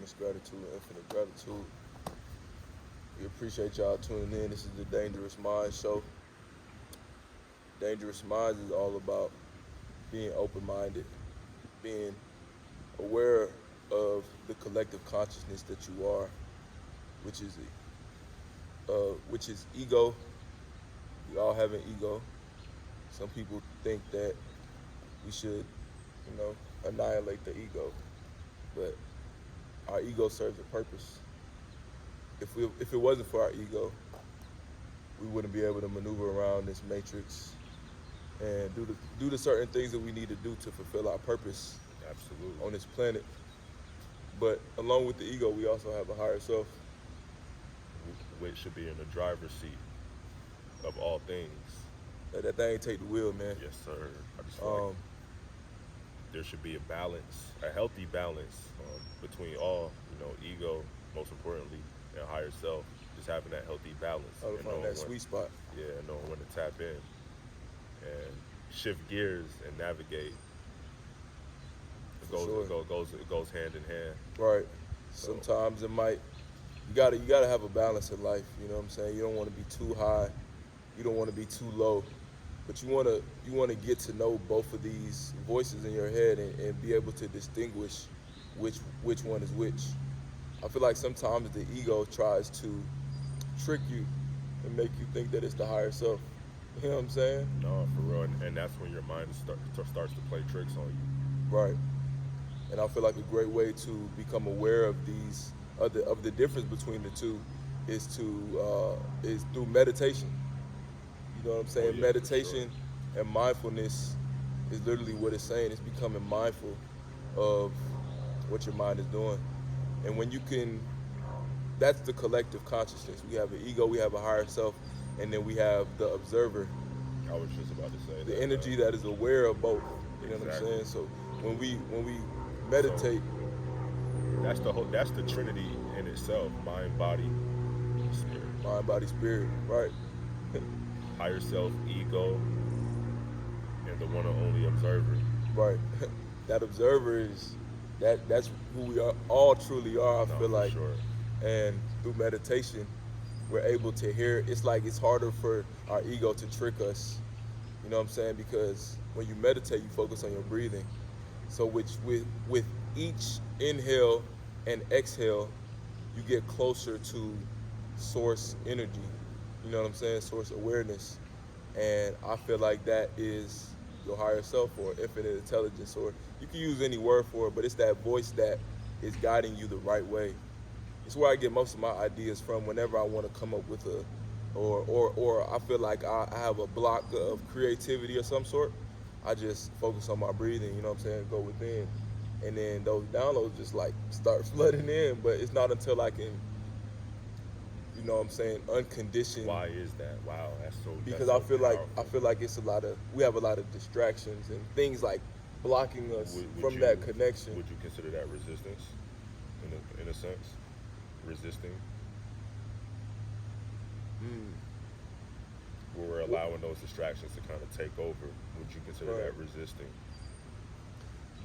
much gratitude, infinite gratitude. We appreciate y'all tuning in. This is the Dangerous Minds Show. Dangerous Minds is all about being open-minded, being aware of the collective consciousness that you are, which is ego. We all have an ego. Some people think that we should, annihilate the ego, but our ego serves a purpose. If it wasn't for our ego, we wouldn't be able to maneuver around this matrix and do the certain things that we need to do to fulfill our purpose Absolutely. on this planet. But along with the ego, we also have a higher self. Which should be in the driver's seat of all things. Let that thing take the wheel, man. Yes, sir. I just feel like there should be a balance, a healthy balance between all, ego, most importantly, and higher self. Just having that healthy balance. How to find that sweet spot. Yeah, knowing when to tap in and shift gears and navigate. It goes hand in hand. Right. So, Sometimes you gotta have a balance in life. You know what I'm saying? You don't want to be too high. You don't want to be too low. But you wanna get to know both of these voices in your head and be able to distinguish which one is which. I feel like sometimes the ego tries to trick you and make you think that it's the higher self. You know what I'm saying? No, for real, and that's when your mind starts to play tricks on you. Right. And I feel like a great way to become aware of these of the difference between the two is through meditation. You know what I'm saying? Oh, yeah, Meditation and mindfulness is literally what it's saying. It's becoming mindful of what your mind is doing. And when you can, that's the collective consciousness. We have an ego, we have a higher self, and then we have the observer, I was just about to say the that, energy that is aware of both. You know what I'm Exactly. saying? So when we meditate, that's the trinity in itself: mind, body, spirit. mind, body, spirit, right? Higher self, ego, and the one and only observer. Right. That observer is that's who we are all truly are, I No, feel for like. sure. And through meditation, we're able to hear. It's like it's harder for our ego to trick us. You know what I'm saying? Because when you meditate, you focus on your breathing. So with each inhale and exhale, you get closer to source energy. You know what I'm saying? Source awareness. And I feel like that is your higher self or infinite intelligence, or you can use any word for it, but it's that voice that is guiding you the right way. It's where I get most of my ideas from whenever I want to come up with or I feel like I have a block of creativity of some sort. I just focus on my breathing, you know what I'm saying, go within. And then those downloads just like start flooding in, but it's not until I can, you know what I'm saying, unconditioned. Why is that? Wow, that's so. Because that's I so feel like we have a lot of distractions and things like blocking us from that connection. Would you consider that resistance, in a sense, resisting? Where we're allowing those distractions to kind of take over. Would you consider Right. that resisting?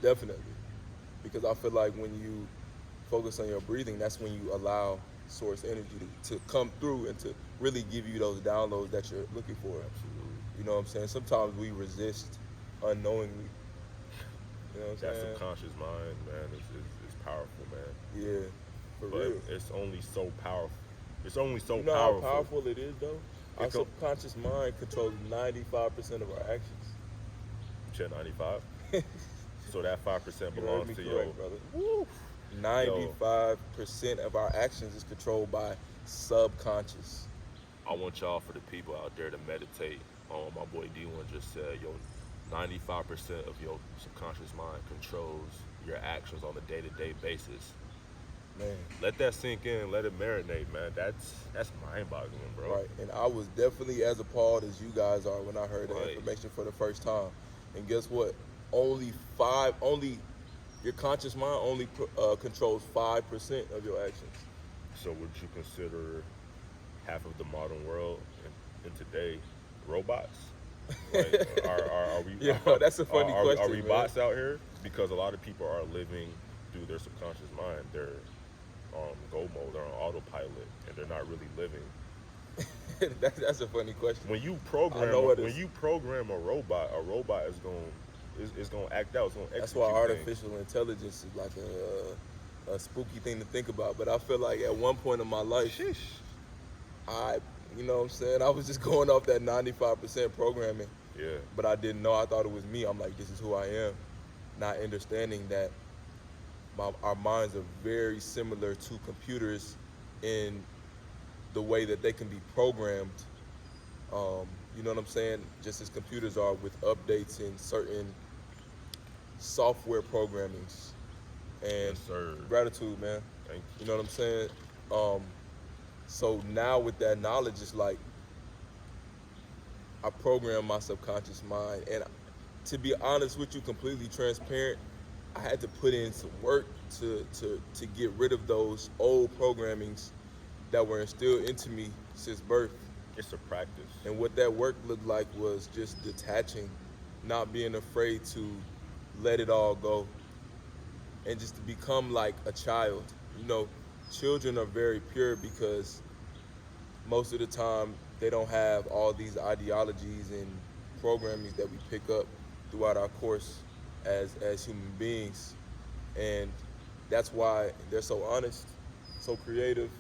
Definitely. Because I feel like when you focus on your breathing, that's when you allow source energy to come through and to really give you those downloads that you're looking for. Absolutely. You know what I'm saying? Sometimes we resist unknowingly. You know what I'm That saying? subconscious mind, man, is powerful, man. Yeah, for But real. it's only so powerful. It's only so You know powerful. how powerful it is, though? Our It co- subconscious mind controls 95% of our actions. Chet 95. So that 5% You heard belongs me to correct, your. brother. Woo. 95% of our actions is controlled by subconscious. I want y'all, for the people out there, to meditate on what my boy D1 just said. 95% of your subconscious mind controls your actions on a day-to-day basis. Man. Let that sink in. Let it marinate, man. That's mind-boggling, bro. Right, and I was definitely as appalled as you guys are when I heard that Right. information for the first time. And guess what? Your conscious mind only controls 5% of your actions. So would you consider half of the modern world in today robots? Like, are we? Yeah, that's a funny Are question, we man. bots out here? Because a lot of people are living through their subconscious mind. go mode. They're on autopilot, and they're not really living. That's a funny question. When you I know it when is. you program a robot is going to act out. It's going to That's why execute things. artificial intelligence is like a spooky thing to think about. But I feel like at one point in my life, Sheesh. I, you know what I'm saying, I was just going off that 95% programming, Yeah. but I didn't know. I thought it was me. I'm like, this is who I am. Not understanding that our minds are very similar to computers in the way that they can be programmed. You know what I'm saying? Just as computers are with updates in certain software programmings. And Yes, sir. gratitude, man. Thank You you. know what I'm saying? Um, so now with that knowledge, it's like I program my subconscious mind. And to be honest with you, completely transparent, I had to put in some work to get rid of those old programmings that were instilled into me since birth. It's a practice. And what that work looked like was just detaching, not being afraid to let it all go, and just to become like a child. You know, children are very pure because most of the time they don't have all these ideologies and programmings that we pick up throughout our course as human beings. And that's why they're so honest, so creative,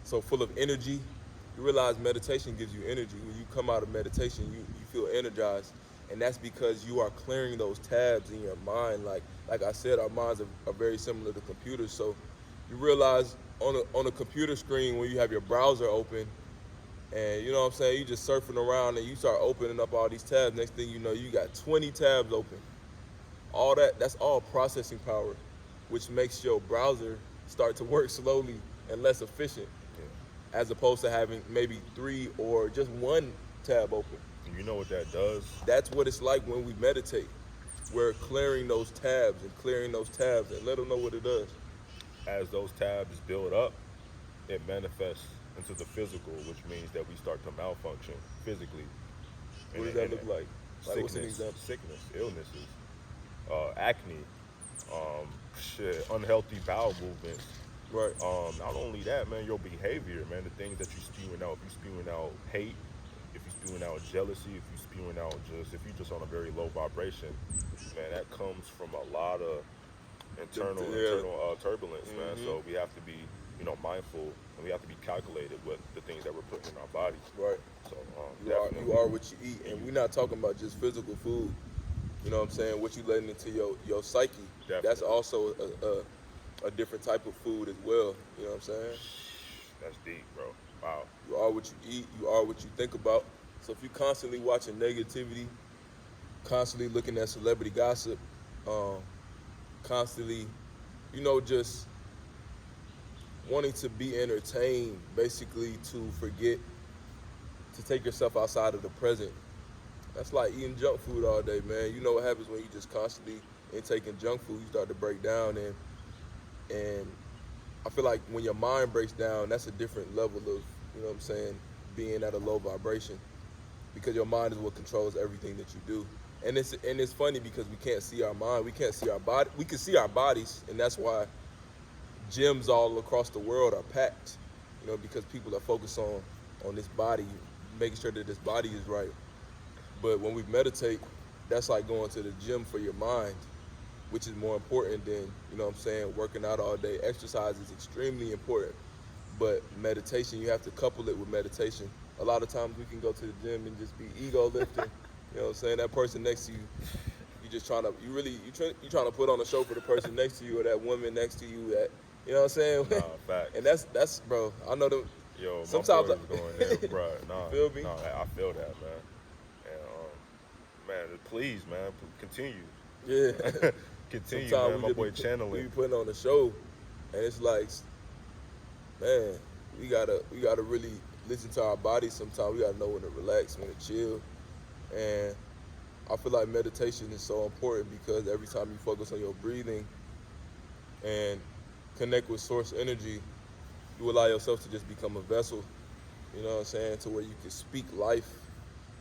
so full of energy. You realize meditation gives you energy. When you come out of meditation, you feel energized. And that's because you are clearing those tabs in your mind. Like I said, our minds are very similar to computers. So you realize on a computer screen when you have your browser open and you know what I'm saying, you just surfing around and you start opening up all these tabs. Next thing you know, you got 20 tabs open. All that's all processing power, which makes your browser start to work slowly and less efficient, Yeah. as opposed to having maybe 3 or just 1 tab open. And you know what that does? That's what it's like when we meditate. We're clearing those tabs and clearing those tabs, and let them know what it does. As those tabs build up, it manifests into the physical, which means that we start to malfunction physically. What And does that look like? Like, what's an sickness, example? sickness, illnesses, acne, unhealthy bowel movements. Right. Not only that, man, your behavior, man, the things that you spewing out. If you spewing out hate, if you spewing out jealousy, if you spewing out if you just on a very low vibration, man, that comes from a lot of internal Yeah. turbulence, man. Mhm. So we have to be, mindful, and we have to be calculated with the things that we're putting in our bodies. Right. So You definitely, are what you eat, and we're not talking about just physical food. You know what I'm saying? What you letting into your psyche. That's Definitely. also a different type of food as well. You know what I'm saying? that's deep, bro. Wow. You are what you eat. You are what you think about. So if you're constantly watching negativity, constantly looking at celebrity gossip, um, constantly, just wanting to be entertained, basically to forget to take yourself outside of the present. That's like eating junk food all day, man. You know what happens when you just constantly intaking junk food? You start to break down, and I feel like when your mind breaks down, that's a different level of, you know what I'm saying, being at a low vibration, because your mind is what controls everything that you do. And it's funny because we can't see our mind, we can't see our body. We can see our bodies, and that's why gyms all across the world are packed. Because people are focused on this body, making sure that this body is right. But when we meditate, that's like going to the gym for your mind, which is more important than, you know what I'm saying, working out all day. Exercise is extremely important, but meditation, you have to couple it with meditation. A lot of times we can go to the gym and just be ego lifting. You know what I'm saying? That person next to you, you just trying to, you trying to put on a show for the person next to you or that woman next to you that, you know what I'm saying? Nah, facts. And that's bro, I know them. Yo, Sometimes my boy was going there, bro. Nah, feel me? Nah, I feel that, man. And man, please, man, continue. Yeah. Continue, Sometimes man. My boy we channeling. be putting on a show, and it's like, man, we gotta really listen to our bodies. Sometimes we gotta know when to relax, when to chill, and I feel like meditation is so important because every time you focus on your breathing and connect with source energy, you allow yourself to just become a vessel. You know what I'm saying? To where you can speak life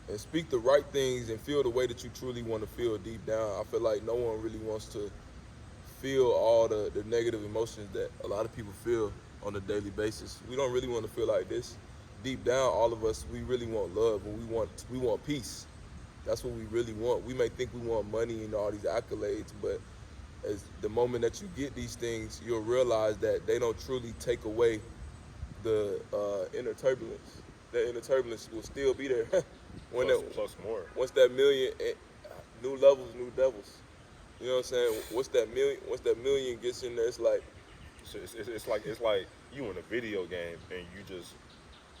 and speak the right things and feel the way that you truly want to feel deep down. I feel like no one really wants to feel all the negative emotions that a lot of people feel. on a daily basis. We don't really want to feel like this. Deep down, all of us, we really want love, and we want peace. That's what we really want. We may think we want money and all these accolades, but as the moment that you get these things, you'll realize that they don't truly take away the inner turbulence. That inner turbulence will still be there. when Plus, that, plus more. once that million, new levels, new devils. You know what I'm saying? Once that million gets in there, it's like, So it's like you in a video game and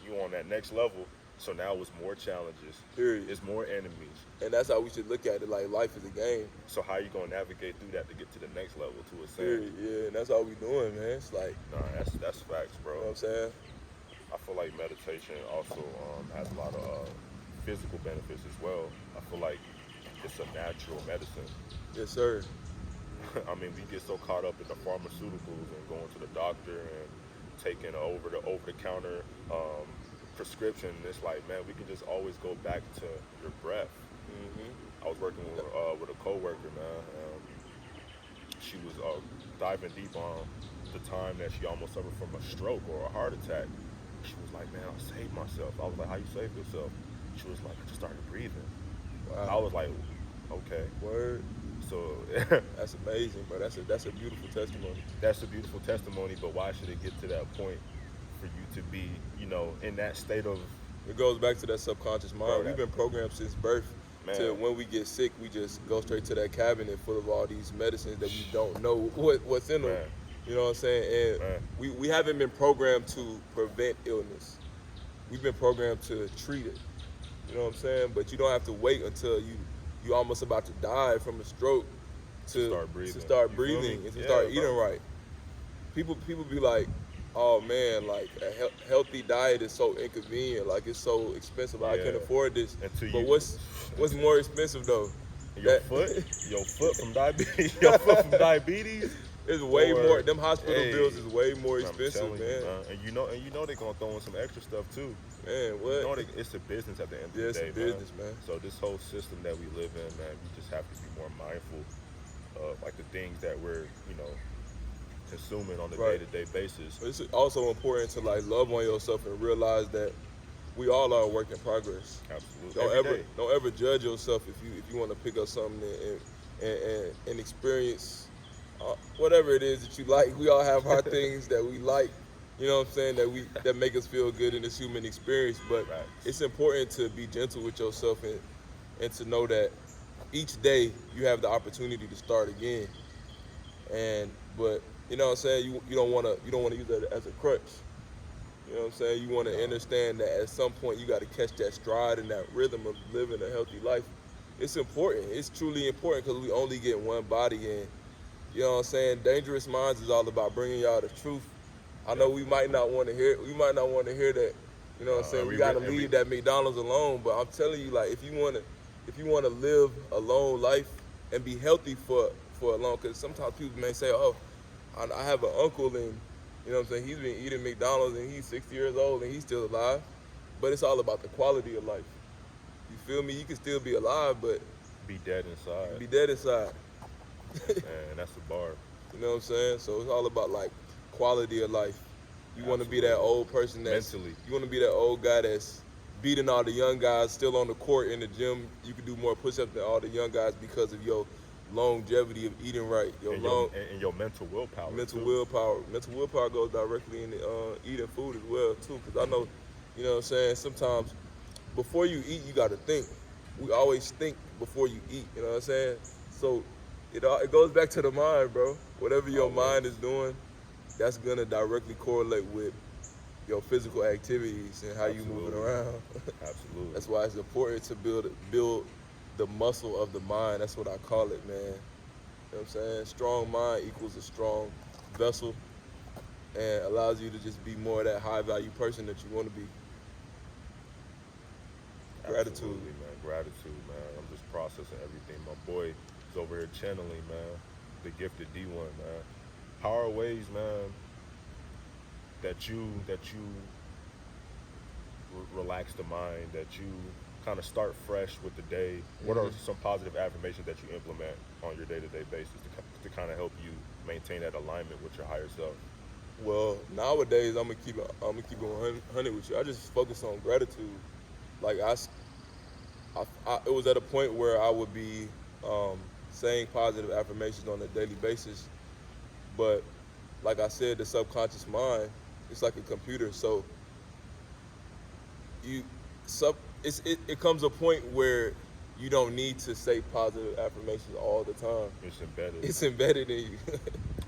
you on that next level. So now it's more challenges. period. It's more enemies. And that's how we should look at it. Like life is a game. So how you gonna navigate through that to get to the next level to ascend? Period. Yeah, and that's all we doing, man. It's like, Nah, that's facts, bro. you know what I'm saying? I feel like meditation also has a lot of physical benefits as well. I feel like it's a natural medicine. Yes, sir. I mean, we get so caught up in the pharmaceuticals and going to the doctor and taking over the counter prescription. It's like, man, we can just always go back to your breath. Hmm. I was working with a coworker, man. She was diving deep on the time that she almost suffered from a stroke or a heart attack. She was like, man, I saved myself. I was like, how you saved yourself? She was like, I just started breathing. Wow. I was like, okay. Word. So That's amazing, bro. That's a beautiful testimony. that's a beautiful testimony, but why should it get to that point for you to be, in that state of, It goes back to that subconscious mind. Bro, We've been programmed since birth to man, when we get sick, we just go straight to that cabinet full of all these medicines that we don't know what's in them. man, You know what I'm saying? And man, we haven't been programmed to prevent illness. We've been programmed to treat it. You know what I'm saying? But you don't have to wait until you almost about to die from a stroke to start breathing. to start You feel me? breathing and to Yeah, start bro. eating right. People be like, oh man, like a healthy diet is so inconvenient, like it's so expensive. I can't Yeah. afford this. Until But you, what's more expensive though? your That- foot from diabetes, your foot from diabetes. It's way Or- more. Them hospital Hey, bills is way more I'm expensive, telling man. you, and you know they're gonna throw in some extra stuff too. Man, You know what? it's a business at the end of Yeah, the it's day, a business, man. So this whole system that we live in, man, we just have to be more mindful of like the things that we're, consuming on a Right. day-to-day basis. It's also important to like love on yourself and realize that we all are a work in progress. Absolutely. Don't Every ever day. don't ever judge yourself if you want to pick up something and experience whatever it is that you like. We all have our things that we like. You know what I'm saying? That make us feel good in this human experience. But Facts. it's important to be gentle with yourself and to know that each day you have the opportunity to start again. But you know what I'm saying? You don't wanna use that as a crutch. You know what I'm saying? You want to understand that at some point you got to catch that stride and that rhythm of living a healthy life. It's important. It's truly important because we only get one body, and you know what I'm saying? Dangerous Minds is all about bringing y'all the truth. I know we might not want to hear. We might not want to hear that. You know what I'm saying? We got to leave that McDonald's alone. But I'm telling you, like, if you wanna live a long life and be healthy for a long, because sometimes people may say, oh, I have an uncle and you know what I'm saying, he's been eating McDonald's and he's 60 years old and he's still alive. But it's all about the quality of life. You feel me? You can still be alive, but Be dead inside. be dead inside. Man, that's the bar. You know what I'm saying? So it's all about like quality of life. You want to be that Absolutely. old person that's Mentally. You want to be that old guy that's beating all the young guys still on the court in the gym. You can do more push-ups than all the young guys because of your longevity of eating right. Your And long and your mental willpower. mental too. willpower. Mental willpower goes directly into eating food as well too. Because I know, you know what I'm saying. Sometimes before you eat, you got to think. We always think before you eat. You know what I'm saying. So it goes back to the mind, bro. Whatever your Always. mind is doing, that's gonna directly correlate with your physical activities and how you moving Absolutely. around. Absolutely. That's why it's important to build the muscle of the mind. That's what I call it, man. You know what I'm saying? Strong mind equals a strong vessel and allows you to just be more of that high value person that you want to be. Gratitude. Absolutely, man. Gratitude, man. I'm just processing everything. My boy is over here channeling, man. The gifted D1, man. How are ways, man, that you relax the mind, that you kind of start fresh with the day? What are some positive affirmations that you implement on your day-to-day basis to kind of help you maintain that alignment with your higher self? Well, now nowadays I'm gonna keep it 100 with you. I just focus on gratitude. Like it was at a point where I would be um, saying positive affirmations on a daily basis, but like I said, the subconscious mind, it's like a computer. So you sub it comes a point where you don't need to say positive affirmations all the time. It's embedded, It's embedded in you,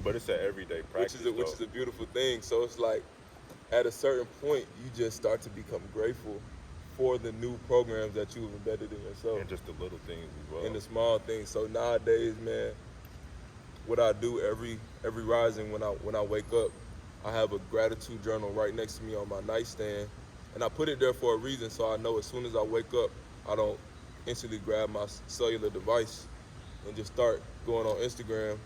but it's an everyday which practice is which though, is a beautiful thing. So it's like at a certain point, you just start to become grateful for the new programs that you've embedded in yourself and just the little things as well. and the small things. So nowadays, man, what I do every rising when I wake up, I have a gratitude journal right next to me on my nightstand, and I put it there for a reason. So I know as soon as I wake up, I don't instantly grab my cellular device and just start going on Instagram.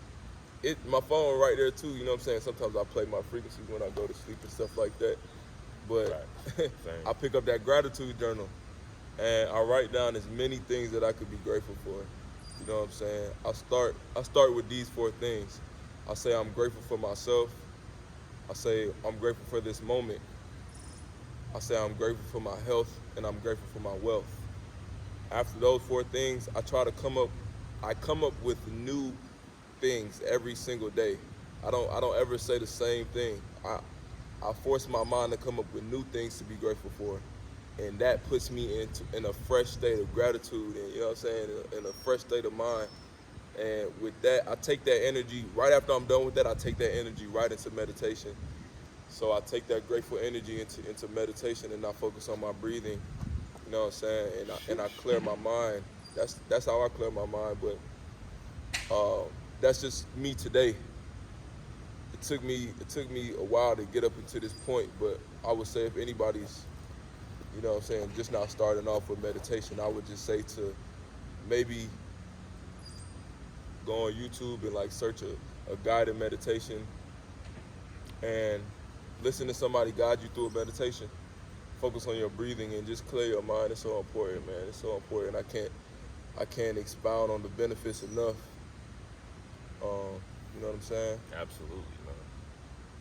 My phone right there too. You know what I'm saying? Sometimes I play my frequencies when I go to sleep and stuff like that. But Right. Same. I pick up that gratitude journal and I write down as many things that I could be grateful for. You know what I'm saying? I start with these four things. I say I'm grateful for myself. I say I'm grateful for this moment. I say I'm grateful for my health and I'm grateful for my wealth. After those four things, I come up with new things every single day. I don't ever say the same thing. I force my mind to come up with new things to be grateful for, and that puts me in a fresh state of gratitude, and you know what I'm saying, in a fresh state of mind. And with that, I take that energy right after I'm done with that. I take that energy right into meditation. So I take that grateful energy into meditation, and I focus on my breathing. You know what I'm saying, and I clear my mind. That's how I clear my mind. But that's just me today. It took me a while to get up into this point, but I would say if anybody's, you know what I'm saying, just not starting off with meditation, I would just say to maybe go on YouTube and like search a guided meditation and listen to somebody guide you through a meditation. Focus on your breathing and just clear your mind. It's so important, man. It's so important. I can't expound on the benefits enough. You know what I'm saying? Absolutely, man.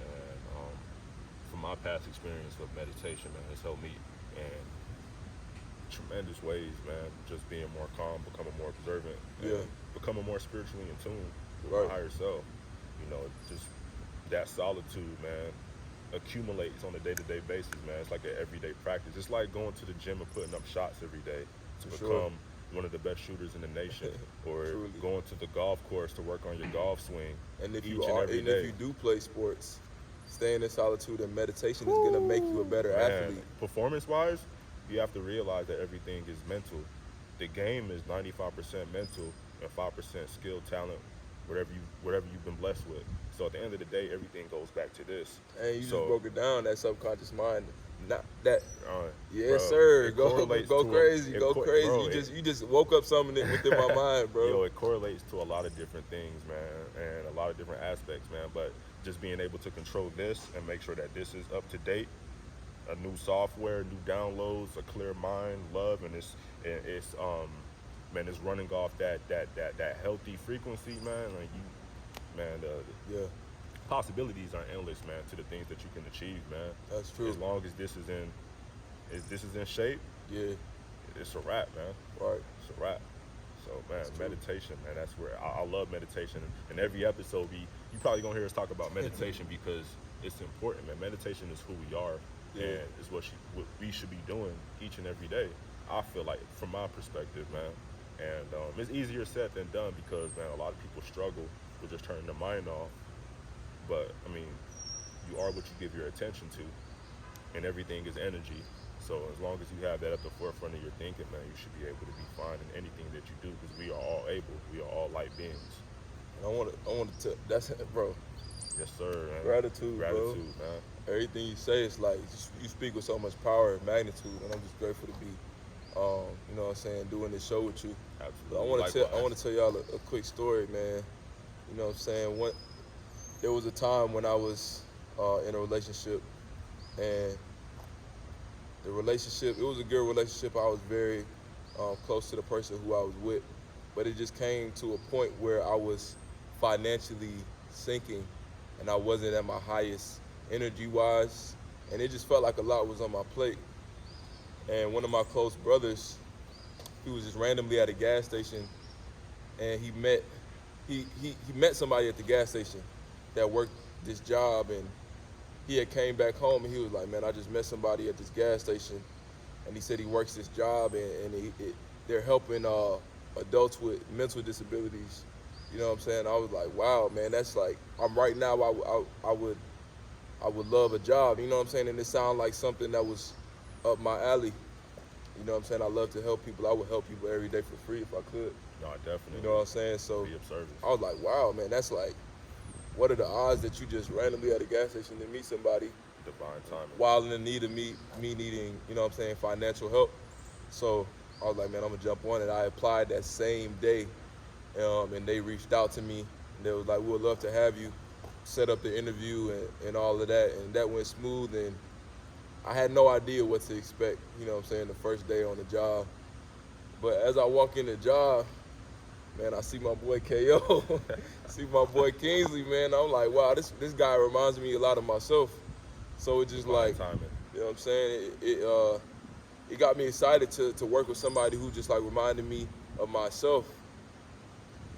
And from my past experience of meditation, man, it's helped me in tremendous ways, man. Just being more calm, becoming more observant, Yeah. and becoming more spiritually in tune with Right. my higher self. You know, just that solitude, man, accumulates on a day-to-day basis, man. It's like an everyday practice. It's like going to the gym and putting up shots every day to For become sure. one of the best shooters in the nation, or Truly. going to the golf course to work on your golf swing And if each you and are, every and if day. you do play sports, staying in solitude and meditation is gonna make you a better Man, athlete. performance-wise, you have to realize that everything is mental. The game is 95% mental and 5% skill, talent, whatever you've been blessed with. So at the end of the day, everything goes back to this. And you just So, broke it down, that subconscious mind. Not that. uh, Yes, bro, sir. it Go correlates go to crazy. Go crazy. bro, You just woke up something within my mind, yo, bro. it correlates to a lot of different things, man, and a lot of different aspects, man. But just being able to control this and make sure that this is up to date, a new software, new downloads, a clear mind, love, and it's man, it's running off that healthy frequency, man. Like man, Yeah, possibilities are endless, man, to the things that you can achieve, man. that's true. As long as this is in shape, Yeah, it's a wrap, man. right. It's a wrap. So man, That's true. meditation, man, that's where I love meditation. And every episode, you probably gonna hear us talk about meditation because it's important, man. Meditation is who we are, Yeah. and is what we should be doing each and every day. I feel like, from my perspective, man. And it's easier said than done because, man, a lot of people struggle with just turning their mind off. But I mean, you are what you give your attention to, and everything is energy. So as long as you have that at the forefront of your thinking, man, you should be able to be fine in anything that you do because we are all able. We are all light beings. And I want to tell. That's bro. Yes, sir, man. Gratitude, bro. Gratitude, man. Everything you say is like you speak with so much power and magnitude, and I'm just grateful to be, you know what I'm saying, doing this show with you. But Absolutely. I want to tell y'all a quick story, man. You know what I'm saying? There was a time when I was in a relationship, and it was a good relationship. I was very close to the person who I was with, but it just came to a point where I was financially sinking, and I wasn't at my highest energy wise, and it just felt like a lot was on my plate. And one of my close brothers, he was just randomly at a gas station, and he met somebody at the gas station that worked this job, and he had came back home, and he was like, man, I just met somebody at this gas station, and he said he works this job, and they're helping adults with mental disabilities. You know what I'm saying? I was like, wow, man, that's like, I'm right now. I would love a job. You know what I'm saying? And it sounded like something that was up my alley. You know what I'm saying? I love to help people. I would help people every day for free if I could. No, You definitely. know what I'm saying? So Be of service. I was like, wow, man, that's like, what are the odds that you just randomly at a gas station to meet somebody Divine timing. while in the need of me needing, you know what I'm saying, financial help. So I was like, man, I'm gonna jump on it. I applied that same day, and they reached out to me. And they was like, we would love to have you set up the interview and all of that. And that went smooth. And I had no idea what to expect, you know what I'm saying, the first day on the job. But as I walk in the job, man, I see my boy KO, see my boy Kingsley, man. I'm like, wow, this guy reminds me a lot of myself. So it just Divine like, timing. you know what I'm saying? It got me excited to work with somebody who just like reminded me of myself.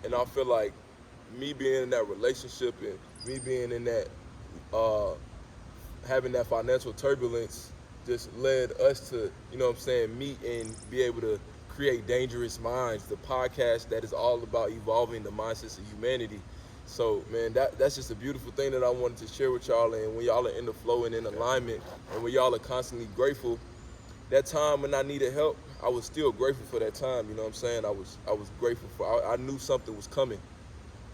And I feel like me being in that relationship and me being in that uh, having that financial turbulence just led us to, you know what I'm saying, meet and be able to create Dangerous Minds, the podcast that is all about evolving the mindsets of humanity. So, man, that's just a beautiful thing that I wanted to share with y'all. And when y'all are in the flow and in alignment, and when y'all are constantly grateful, that time when I needed help, I was still grateful for that time. You know what I'm saying? I was grateful for. I knew something was coming.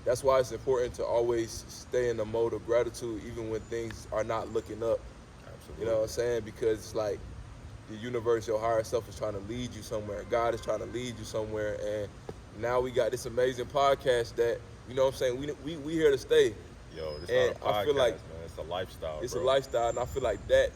That's why it's important to always stay in the mode of gratitude, even when things are not looking up. You Absolutely. know what I'm saying? Because it's like the universe, your higher self is trying to lead you somewhere. God is trying to lead you somewhere. And now we got this amazing podcast that, you know what I'm saying, we here to stay. Yo, it's And not a I podcast, feel like man. It's a lifestyle, it's a bro. lifestyle, and I feel like that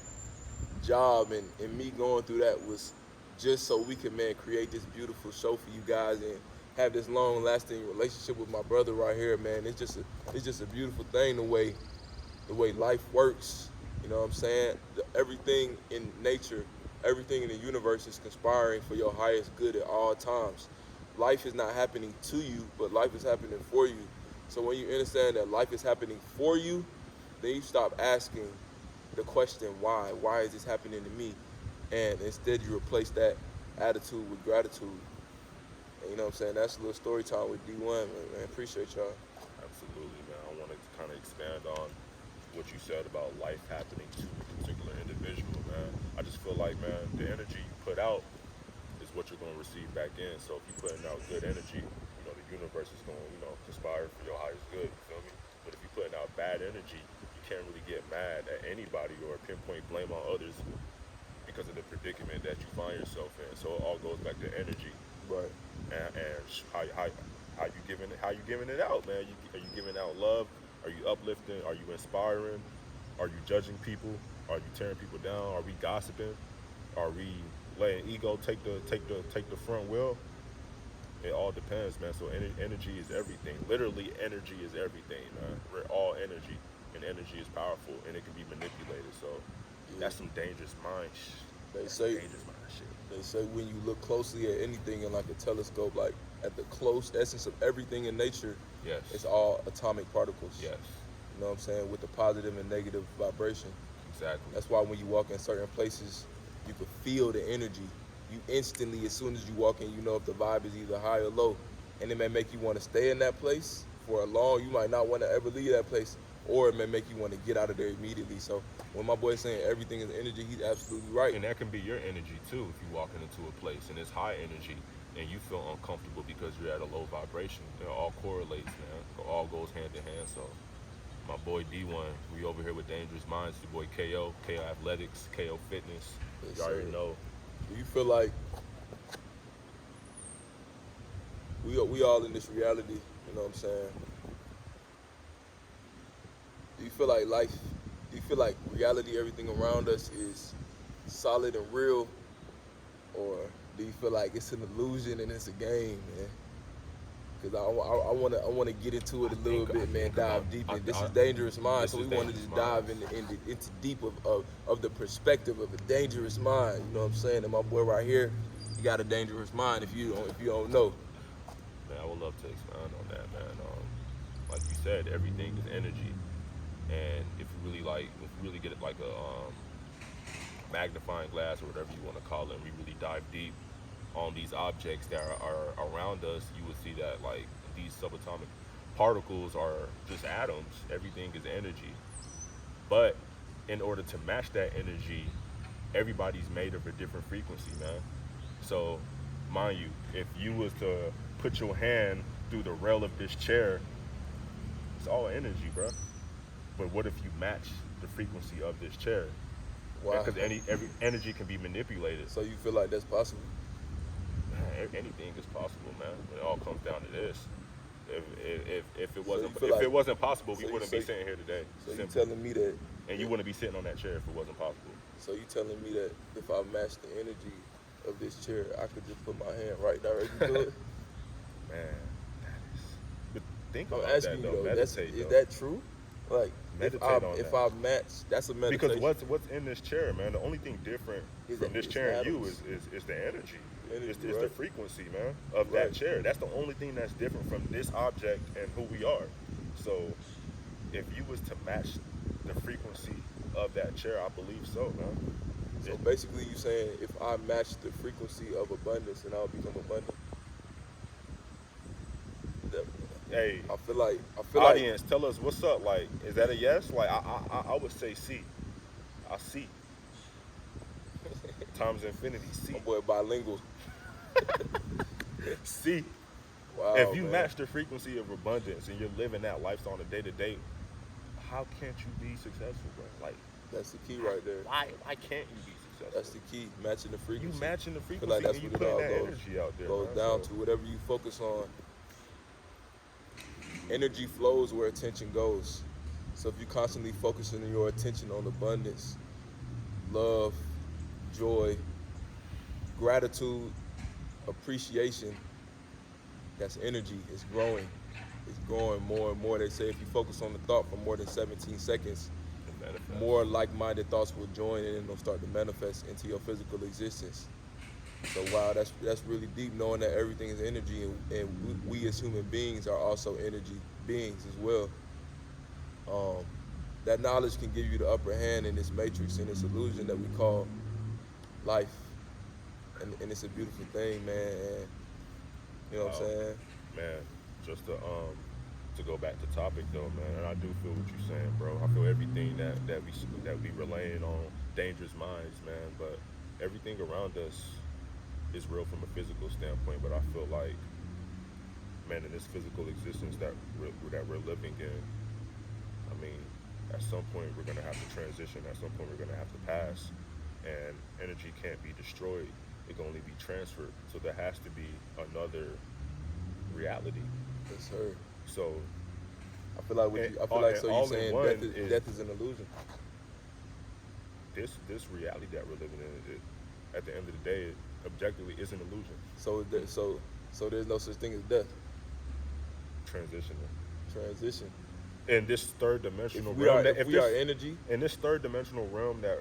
job and me going through that was just so we can, man, create this beautiful show for you guys and have this long lasting relationship with my brother right here, man. It's just a beautiful thing the way life works. You know what I'm saying? Everything in nature, everything in the universe is conspiring for your highest good at all times. Life is not happening to you, but life is happening for you. So when you understand that life is happening for you, then you stop asking the question why. Why is this happening to me? And instead you replace that attitude with gratitude. And you know what I'm saying? That's a little story time with D1, man. Appreciate y'all. Absolutely, man. I wanted to kind of expand on what you said about life happening to a particular individual, man. I just feel like, man, the energy you put out is what you're going to receive back in. So if you're putting out good energy, the universe is going to, conspire for your highest good. You feel me? But if you're putting out bad energy, you can't really get mad at anybody or pinpoint blame on others because of the predicament that you find yourself in. So it all goes back to energy Right. and how you giving it out, man. Are you giving out love? Are you uplifting? Are you inspiring? Are you judging people? Are you tearing people down? Are we gossiping? Are we letting ego take the front wheel? It all depends, man. So energy is everything. Literally, energy is everything, man. We're all energy, and energy is powerful, and it can be manipulated. So Yeah. that's some dangerous mind. They That's some say dangerous mind shit. they say when you look closely at anything in like a telescope, like at the close essence of everything in nature, Yes. it's all atomic particles. Yes. You know what I'm saying? With the positive and negative vibration. Exactly. That's why when you walk in certain places, you can feel the energy. You instantly, as soon as you walk in, you know if the vibe is either high or low. And it may make you want to stay in that place for a long, you might not want to ever leave that place, or it may make you want to get out of there immediately. So when my boy's saying everything is energy, he's absolutely right. And that can be your energy too if you're walking into a place and it's high energy and you feel uncomfortable because you're at a low vibration. It all correlates, man. It all goes hand in hand. So my boy D1, we over here with Dangerous Minds, your boy KO, KO Athletics, KO Fitness. Yes, You already sir. know. Do you feel like we all in this reality, you know what I'm saying? Do you feel like life, do you feel like reality, everything around us is solid and real? Or do you feel like it's an illusion and it's a game, man? because I want to get into it a little bit, man. Dive deep in. This is Dangerous Mind, so we wanted to dive into deep of the perspective of a dangerous mind. You know what I'm saying? And my boy right here, he got a dangerous mind. If you don't know, Man, I would love to expound on that, man. Like you said, everything is energy, and if you really get it like a magnifying glass or whatever you want to call it, and we really dive deep on these objects that are around us, you would see that like these subatomic particles are just atoms. Everything is energy, but in order to match that energy, everybody's made of a different frequency, man. So, mind you, if you was to put your hand through the rail of this chair, it's all energy, bro. But what if you match the frequency of this chair? wow. Because every energy can be manipulated. So you feel like that's possible? Man, anything is possible, man. It all comes down to this. If it So wasn't you feel if like- it wasn't possible, we so you- wouldn't so be you- sitting here today. So you Simple. telling me that? And you wouldn't be sitting on that chair if it wasn't possible. So you telling me that if I match the energy of this chair, I could just put my hand right directly to it? Man, that is. But think I'm about asking that you though. though. Meditate Is though. that true? Like Meditate on if that. I match, that's a meditation. Because what's in this chair, man? The only thing different Is from that this it's chair and you atoms. is the energy. Energy, It's the right. frequency, man, of Right. that chair. That's the only thing that's different from this object and who we are. So, if you was to match the frequency of that chair, I believe so, man. So basically, you saying if I match the frequency of abundance, then I'll become abundant. That- Hey, I feel like audience, tell us what's up. Like, is that a yes? Like, I would say C. I see. Times infinity. C. my boy bilingual. C. Wow. If you man. match the frequency of abundance and you're living that lifestyle on a day to day, how can't you be successful, bro? Like, that's the key right there. why can't you be successful? That's the key. Matching the You frequency. matching the I feel frequency like that's and you what it putting all that goes, energy out there. goes man. down So, to. Whatever you focus on, energy flows where attention goes. So if you're constantly focusing your attention on abundance, love, joy, gratitude, appreciation, that's energy. It's growing. It's growing more and more. They say if you focus on the thought for more than 17 seconds, it manifests. more like-minded thoughts will join in and they'll start to manifest into your physical existence. So wow, that's really deep, knowing that everything is energy, and we as human beings are also energy beings as well. That knowledge can give you the upper hand in this matrix, in this illusion that we call life, and it's a beautiful thing, man. And you know what I'm Wow. saying? Man, just to go back to topic though, man, and I do feel what you're saying, bro. I feel everything that we relaying on dangerous minds, man. But everything around us is real from a physical standpoint. But I feel like, man, in this physical existence that we're living in, I mean, at some point we're gonna have to transition. At some point we're gonna have to pass, and energy can't be destroyed. It can only be transferred. So there has to be another reality. Yes, sir. So I feel like And I feel all- like and so all you're in saying one death is an illusion. this reality that we're living in, at the end of the day, objectively is an illusion. So there's no such thing as death. Transitioning. Transition. In this third dimensional If we realm, are, that- if we this- are energy, in this third dimensional realm that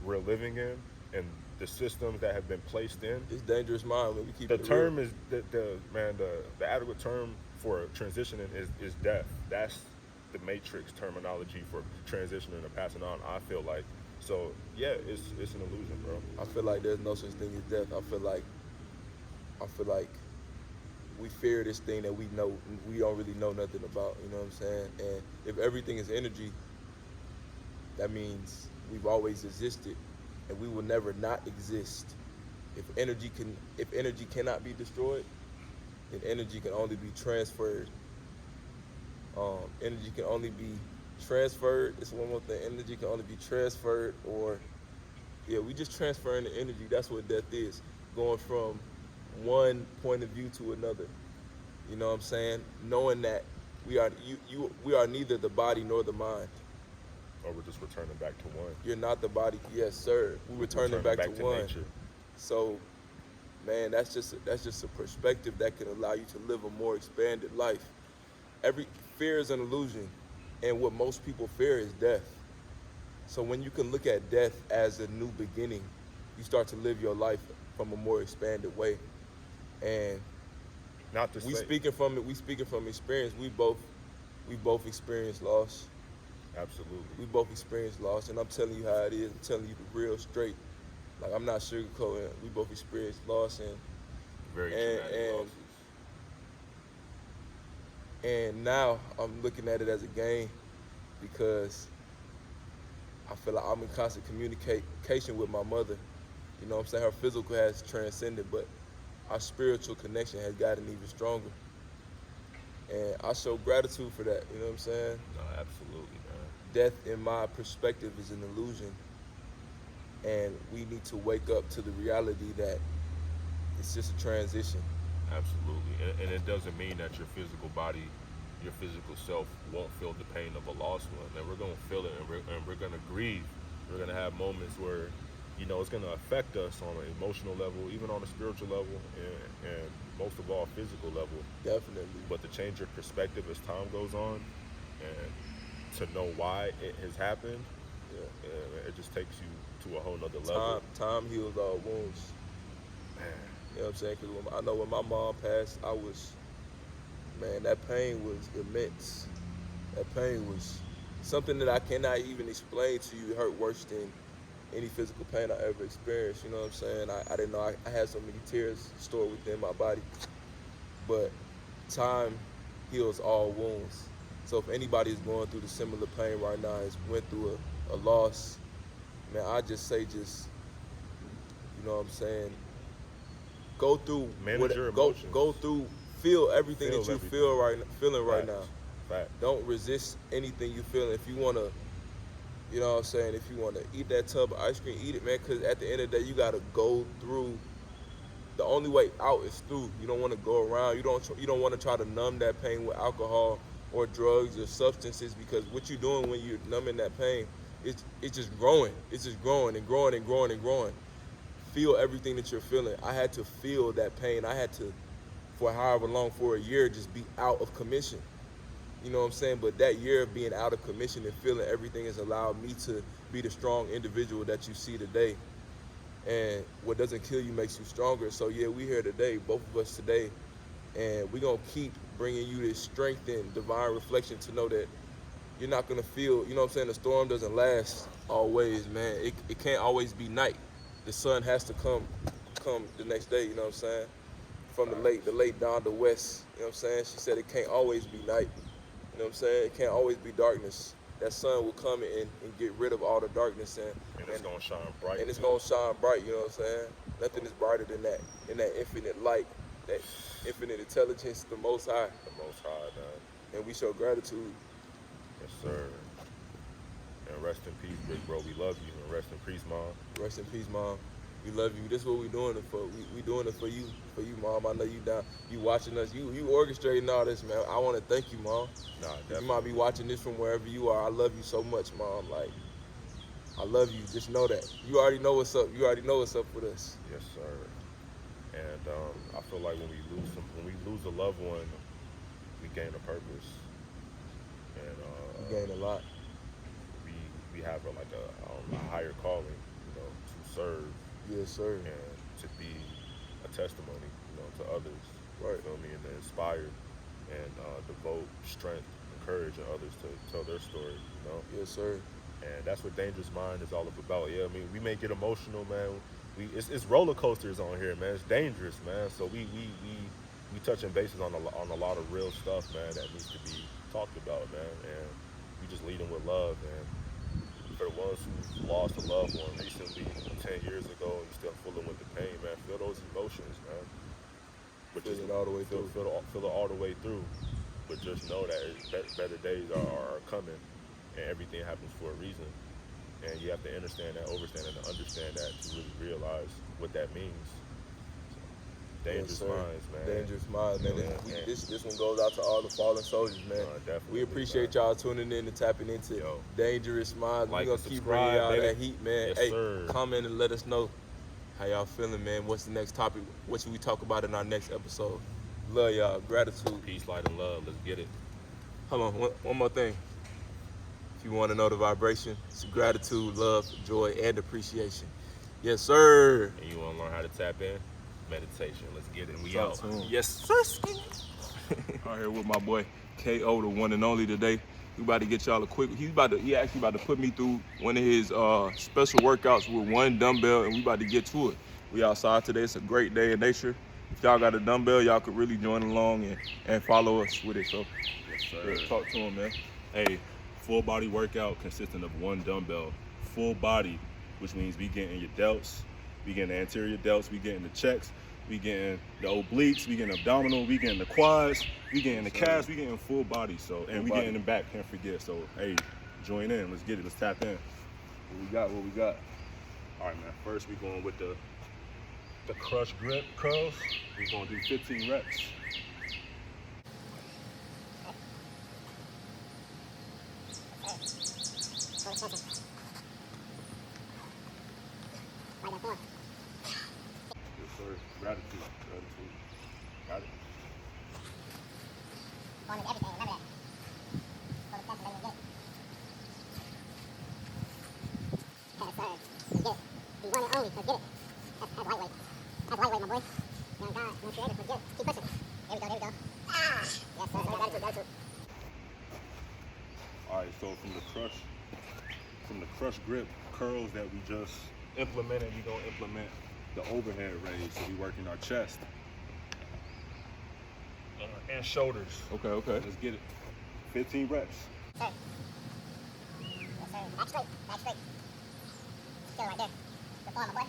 we're living in, and the systems that have been placed in, it's dangerous mind when we keep the it term real. is the adequate term for transitioning is death. That's the matrix terminology for transitioning and passing on. I feel like, so yeah, it's an illusion, bro. I feel like there's no such thing as death. I feel like we fear this thing that we don't really know nothing about. You know what I'm saying? And if everything is energy, that means we've always existed, and we will never not exist. If energy cannot be destroyed, then energy can only be transferred. Energy can only be transferred. It's one more thing. Energy can only be transferred, or we just transferring the energy. That's what death is. Going from one point of view to another. You know what I'm saying? Knowing that we are neither the body nor the mind. Or we're just returning back to one. You're not the body. Yes, sir. We're returning back to one. nature. So man, that's just a perspective that can allow you to live a more expanded life. Every fear is an illusion, and what most people fear is death. So when you can look at death as a new beginning, you start to live your life from a more expanded way. And Not to we say, speaking from it. We speaking from experience. We both experienced loss. absolutely, We both experienced loss, and I'm telling you how it is. I'm telling you the real straight. Like I'm not sugarcoating. We both experienced loss, and very and traumatic and losses. and now I'm looking at it as a game because I feel like I'm in constant communication with my mother. You know what I'm saying? Her physical has transcended, but our spiritual connection has gotten even stronger. And I show gratitude for that. You know what I'm saying? No, absolutely, man. Death, in my perspective, is an illusion. And we need to wake up to the reality that it's just a transition. Absolutely, and it doesn't mean that your physical body, your physical self, won't feel the pain of a lost one. And we're gonna feel it, and we're gonna grieve. We're gonna have moments where, it's gonna affect us on an emotional level, even on a spiritual level, and most of all, physical level. Definitely. But to change your perspective as time goes on, and to know why it has happened, Yeah. it just takes you to a whole nother level. Time heals all wounds. Man, You know what I'm saying? Because I know when my mom passed, man, that pain was immense. That pain was something that I cannot even explain to you. It hurt worse than any physical pain I ever experienced. You know what I'm saying? I didn't know I had so many tears stored within my body. But time heals all wounds. So if anybody is going through the similar pain right now, has went through a loss, man, I just say you know what I'm saying, go through manage your go emotions. through feel everything Feel that you everything. feeling right now. Facts. Facts. Don't resist anything you feel. If you want to, you know what I'm saying, if you want to eat that tub of ice cream, eat it, man, because at the end of the day, you got to go through. The only way out is through. You don't want to go around. You don't want to try to numb that pain with alcohol or drugs or substances, because what you're doing when you're numbing that pain, it's just growing. It's just growing and growing and growing and growing. Feel everything that you're feeling. I had to feel that pain. I had to, for however long, for a year, just be out of commission. You know what I'm saying? But that year of being out of commission and feeling everything has allowed me to be the strong individual that you see today. And what doesn't kill you makes you stronger. So yeah, we here today, both of us today, and we're gonna keep bringing you this strength and divine reflection to know that you're not gonna feel. You know what I'm saying? The storm doesn't last always, man. It can't always be night. The sun has to come the next day. You know what I'm saying? From the Facts. late Donda West. You know what I'm saying? She said it can't always be night. You know what I'm saying? It can't always be darkness. That sun will come and get rid of all the darkness, And it's gonna shine bright and it's too. gonna shine bright. You know what I'm saying? Nothing is brighter than that. In that infinite light, that infinite intelligence, the Most High. The Most High, man. And we show gratitude. Yes, sir. And rest in peace, big bro. We love you. And rest in peace, mom. Rest in peace, Mom. We love you. This is what we doing it for. We doing it for you, Mom. I know you down. You watching us. You orchestrating all this, man. I want to thank you, Mom. Nah, You definitely. might be watching this from wherever you are. I love you so much, Mom. Like, I love you. Just know that. You already know what's up. You already know what's up with us. Yes, sir. And I feel like when we lose a loved one, we gain a purpose, and You gain a lot. we we have a higher calling, to serve Yes, sir. and to be a testimony, to others. Right. You feel me? And to inspire and devote strength and courage in others to tell their story. Yes, sir. And that's what Dangerous Mind is all about. Yeah, I mean, we may get emotional, man. It's roller coasters on here, man. It's dangerous, man. So we touching bases on a lot of real stuff, man, that needs to be talked about, man. And we just leading with love, and for the ones who lost a loved one recently, 10 years ago, and you still feeling with the pain, man, feel those emotions, man. But Feel just it all the way through. feel it all the way through. But just know that better days are coming, and everything happens for a reason. And you have to understand that, overstand and understand that to really realize what that means. Dangerous Yes, sir. minds, man. Dangerous Minds, man. Yeah. This one goes out to all the fallen soldiers, man. Definitely, We appreciate man. y'all tuning in and tapping into Yo. Dangerous Minds. Like We're and gonna keep bringing subscribe, y'all baby. that heat, man. Yes, Hey, sir. comment and let us know How y'all feeling, man? What's the next topic? What should we talk about in our next episode? Love y'all. Gratitude. Peace, light, and love. Let's get it. Hold on, one more thing. If you want to know the vibration, it's gratitude, love, joy, and appreciation. Yes, sir. And you want to learn how to tap in? Meditation. Let's get it. We Talk out. to him. Yes, sir. Out here with my boy KO, the one and only today. We about to get y'all a quick. He actually about to put me through one of his special workouts with one dumbbell, and we about to get to it. We outside today. It's a great day in nature. If y'all got a dumbbell, y'all could really join along and follow us with it. So, Yes, sir. yeah, talk to him, man. Hey, full body workout consisting of one dumbbell. Full body, which means we getting your delts, we getting the anterior delts, we getting the checks, we getting the obliques, we getting abdominal, we getting the quads, we getting the calves, we getting full body. So, and we getting the back, can't forget. So, hey, join in, let's get it, let's tap in. What we got? All right, man, first we going with the crush grip curls. We're gonna do 15 reps. Yes, sir. Gratitude. Got it. Form is everything, remember that. Full extension, baby, get it. Yes, sir. Let's get it. Be one and only, let's get it. That's lightweight. That's lightweight, my boy. Young God, no creative, let's get it. Keep pushing. There we go, there we go. Ah! Yes, sir, gratitude. All right, so from the crush grip curls that we just implemented, we gonna implement the overhead raise. So we working our chest and shoulders. Okay. Let's get it. 15 reps. Sir. Yes, sir. Back straight, back straight. Still right there. Good form, my boy.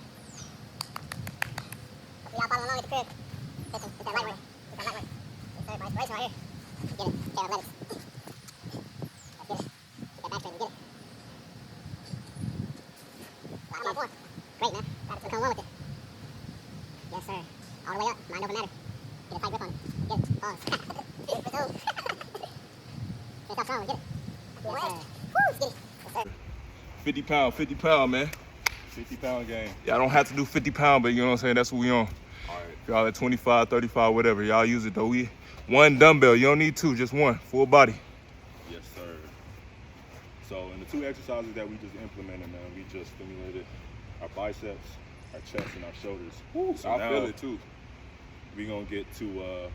Hopefully y'all following along at the crib. Listen, get that lightweight. Yes, sir, by inspiration right here. Get it. Stay athletics. Let's get it. Get that back straight and get it. Lock on form. Great, man. Gotta come along with it. Yes, sir. All the way up. Mind over matter. Get a tight grip on it. Get it. Pause. Let's go. Let's how strong. Get it. Yes, sir. Woo, let's get it. Yes, sir. 50 pound, man. 50-pound game. Y'all don't have to do 50 pound, but you know what I'm saying? That's what we on. All right. Y'all at 25, 35, whatever. Y'all use it though. We one dumbbell. You don't need two, just one. Full body. Yes, sir. So in the two exercises that we just implemented, man, we just stimulated our biceps, our chest, and our shoulders. Woo, So I now feel it too. we're gonna get to a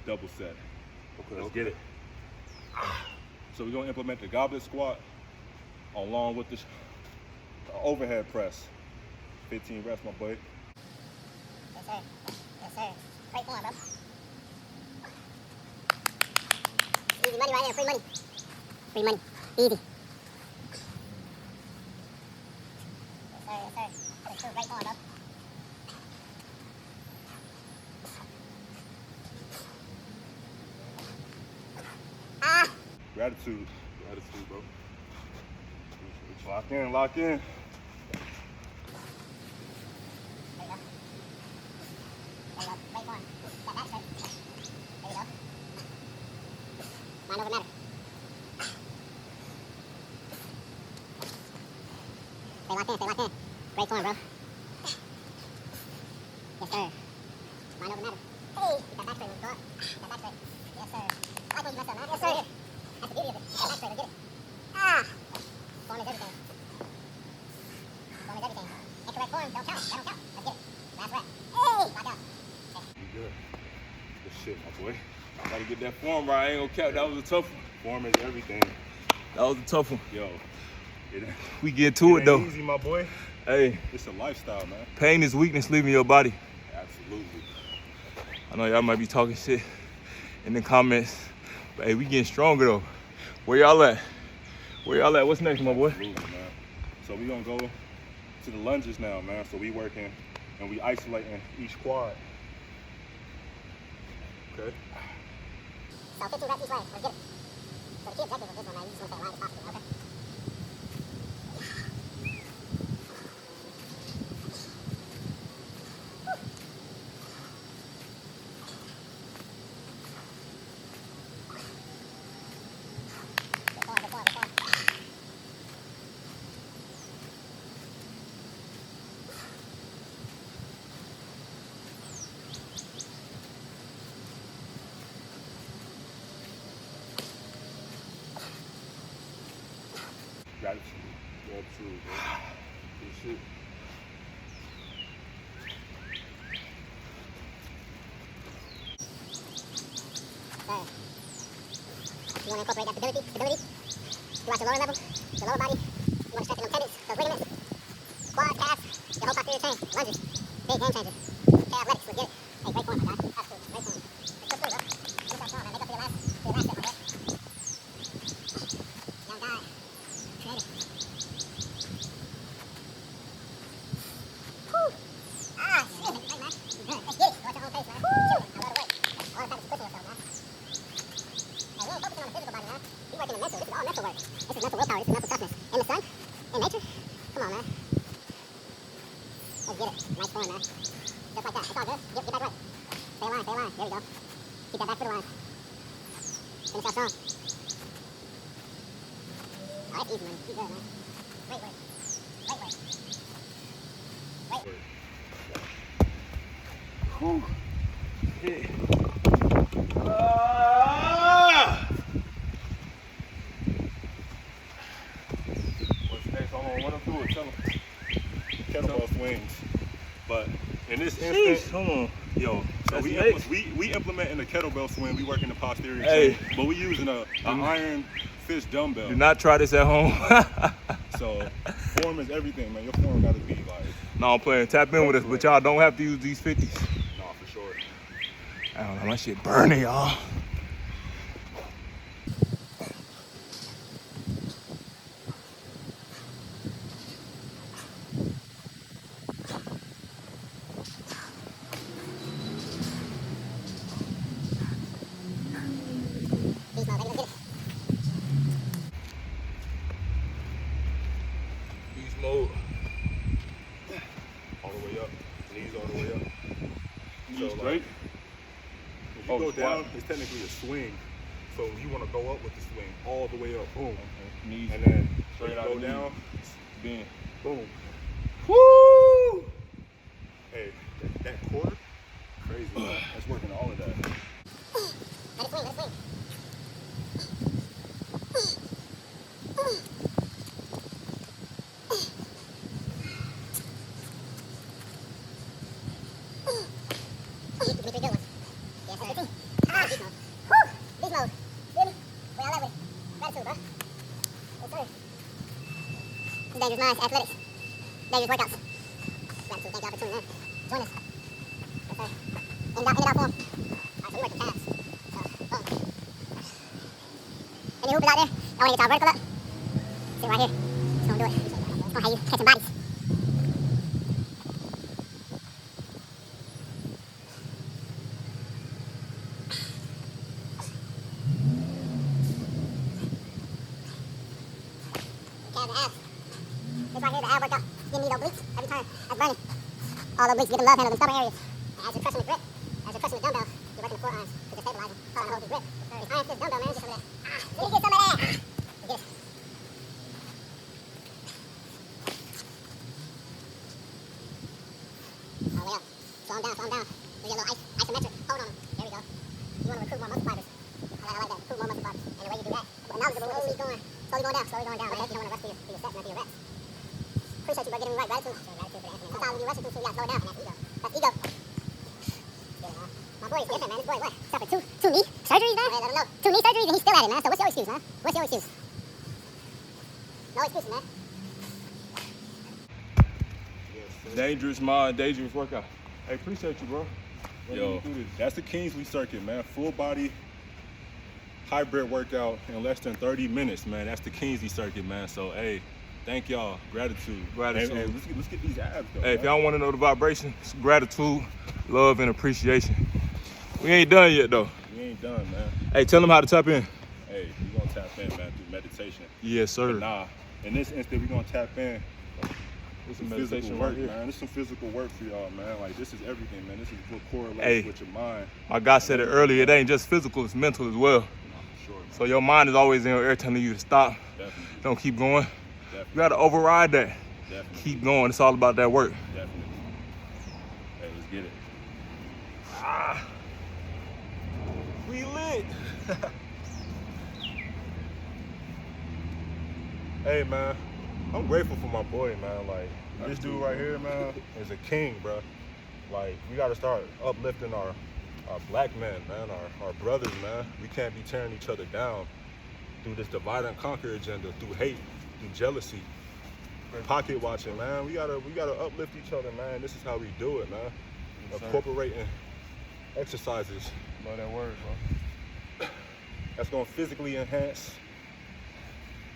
double set. Okay, Let's get it. So we're gonna implement the goblet squat along with the overhead press. 15 reps, my boy. Yes, sir. Yes, sir. Great form, bro. Easy money right there. Free money. Free money. Easy. Yes, sir. That's true. Great form, bro. Ah! Gratitude, bro. Lock in. There you go. There you go. Great form. That back straight. There you go. Mind over matter. Stay locked in. Great form, bro. Yes, sir. Mind over matter. Hey! Get that back straight when you go up. That back straight. Yes, sir. I like when you mess up, man. Yes, sir. That's the beauty of it. Get that back straight and get it. Ah! Form is everything. Form is everything. Incorrect form, don't count. That don't count. Let's get it. Last rep. Hey! Lock out. You good. Good shit, my boy. Gotta get that form right. I ain't gonna count. That was a tough one. Form is everything. That was a tough one. Yo, it We get to it ain't though. easy, my boy. Hey, It's a lifestyle, man. pain is weakness leaving your body. Absolutely. I know y'all might be talking shit in the comments, but hey, we getting stronger though. Where y'all at? What's next, my boy? Absolutely, man. So we gonna go to the lunges now, man. So we working and we isolating each quad. Okay. So 15 reps each way. Let's get it. So the key objective of this one, man, you just want to stay alive as possible. Okay. Good form. Gratitude. Gratitude, bro. Good shit. You want to incorporate that stability. You want your lower level, your lower body. You want to strengthen them tendons, those ligaments, quads, calves, your whole posterior chain, lunges. Big game changer. Okay, athletics, let's get it. Hey, great form, my guy. Absolutely, great form. Let's push through, bro. Finish that strong, man. Make up for your last step, my boy. Young guy. Creative. Whew. Ah, shit. Hey, man. You good. Let's get it. Go at your own pace, man. Chill. I love the way. All the time is pushing yourself, man. Hey, we ain't focusing on the physical body, man. We working the mental. This is all mental work. This is mental willpower. This is mental toughness. In the sun, in nature. Come on, man. Let's get it. Nice form, man. Just like that. It's all good. Get back right. Stay aligned. Stay aligned. There we go. Keep that back foot aligned. Finish out strong. Oh, that's easy, man. You good, man. Great work. Great work. Great work. Whew. Yeah. What's next? Hold on, what I'm doing? Tell them. Kettlebell swings. But in this instance, Hold on. yo, so we implementing the kettlebell swing. We working the posterior Hey. chain, but we using a iron fist dumbbell. Do not try this at home. So form is everything, man. Your form got to be like, No, I'm playing. Tap in with us, but y'all don't have to use these 50s. nah, for sure. I don't know, my shit burning, y'all. Beast mode, baby. Let's get it. Beast mode. All the way up, knees all the way up. Knees So, straight. If you Oh, go squat. down, it's technically a swing. So you want to go up with the swing all the way up, boom. Knees And then straight you out go of the down, Bend. boom. Woo! Hey, that core, crazy, man. That's working all of that. Let it swing, let it swing. Give me 3 good ones. Yes, sir. Ah, beast mode. Whew! Beast mode. Feel me? Way I love it. Gratitude, bro. Yes, sir. Dangerous minds, athletics. Dangerous workouts. Gratitude, thank y'all for tuning in. Join us. Yes, sir. In and out form. Alright, so we working calves. So, boom. Any hoopers out there? I want to get y'all vertical up. Sit right here. Just gonna do it. It's gonna have you catching bodies. Calves and abs. This right here, the ab workout. Give me those obliques every time. That's burning. All the obliques, give them love handles in stubborn areas. And as you're crushing the grip, as you're crushing the dumbbell, you're working the forearms because you're stabilizing. Trying to hold the grip. This iron fist dumbbell, man, get some of that. Let me get some of that. Get it. All the way up. Slow them down. Do your little isometric. Hold on them. There we go. You want to recruit more muscle fibers. I like that. Recruit more muscle fibers. And the way you do that, knowledgeable with slowly going down. But you don't want to rush through your sets, not through your reps. Appreciate you for getting me right. Gratitude. Gratitude for the effort. Sometimes when you rush through, you got to slow down. And that's ego. That's ego. My boy is different, man. This boy, what? Suffered two knee surgeries, man? Hey, let him know. 2 knee surgeries, and he's still at it, man. So what's your excuse, man? What's your excuse? No excuses, man. Dangerous mind, dangerous workout. Hey, appreciate you, bro. Yo, Do this. that's the Kingsley circuit, man. Full body hybrid workout in less than 30 minutes, man. That's the Kingsley circuit, man. So, hey, thank y'all. Gratitude. Gratitude. And let's get these abs, though. Hey, if man. y'all want to know the vibration, it's gratitude, love, and appreciation. We ain't done yet, though. We ain't done, man. Hey, tell them how to tap in. Hey, we're going to tap in, man, through meditation. Yes, sir. But nah, in this instant, we're going to tap in. It's Some meditation physical right work, here. man. This is some physical work for y'all, man. Like, this is everything, man. This is what correlates Hey. with your mind. My guy said it earlier, it ain't just physical, it's mental as well. Nah, for sure, man. So your mind is always in your ear telling you to stop. Definitely. Don't keep going. Definitely. You gotta override that. Definitely. Keep going, it's all about that work. Definitely. Hey, let's get it. We lit. Hey, man. I'm grateful for my boy, man. Like, this dude right here, man, is a king, bro. Like, we got to start uplifting our black men, man, our brothers, man. We can't be tearing each other down through this divide and conquer agenda, through hate, through jealousy, pocket watching, man. We gotta uplift each other, man. This is how we do it, man. Yes, Incorporating exercises. Love that word, bro. That's gonna physically enhance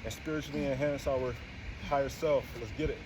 and spiritually enhance our higher self. Let's get it.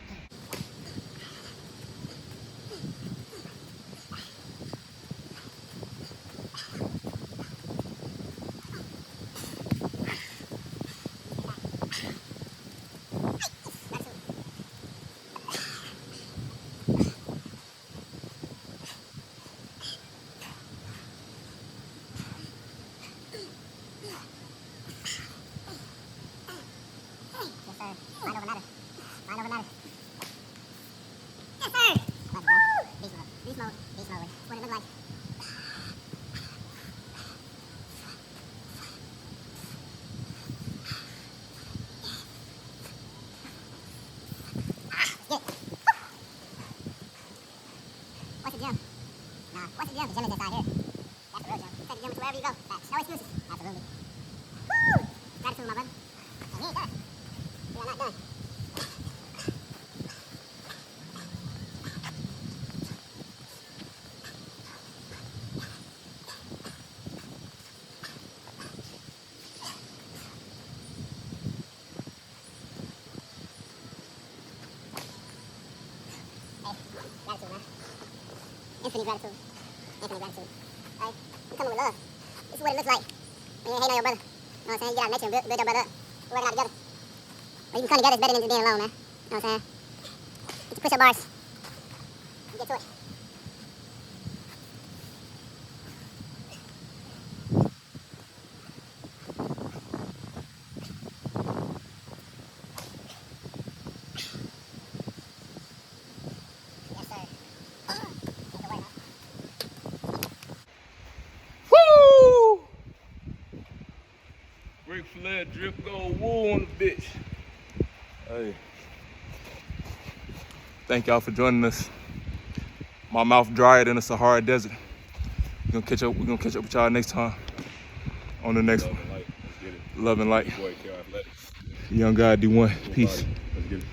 What's the gym? Nah, what's the gym? The gym is inside here. That's the real gym. You take the gym to wherever you go. Facts. No excuses. Absolutely. Woo! Gratitude, my brother. And we ain't done. We are not done. Gratitude, man. Infinite gratitude. Infinite gratitude. Right? I'm coming with love. This is what it looks like when you ain't hating on your brother. You know what I'm saying? You get out of nature and build your brother up. We're working out together. Or you can come together, it's better than just being alone, man. You know what I'm saying? Get your push-up bars. And get to it. Yes, sir. Take the work, huh? Woo! Ric Flair drip gold wool on the bitch. Hey. Thank y'all for joining us. My mouth drier than the Sahara Desert. We're gonna catch up with y'all next time on the next one. Light. Let's get it. Love and light. Boy, K Athletics. Young guy D1. Peace. Let's get it.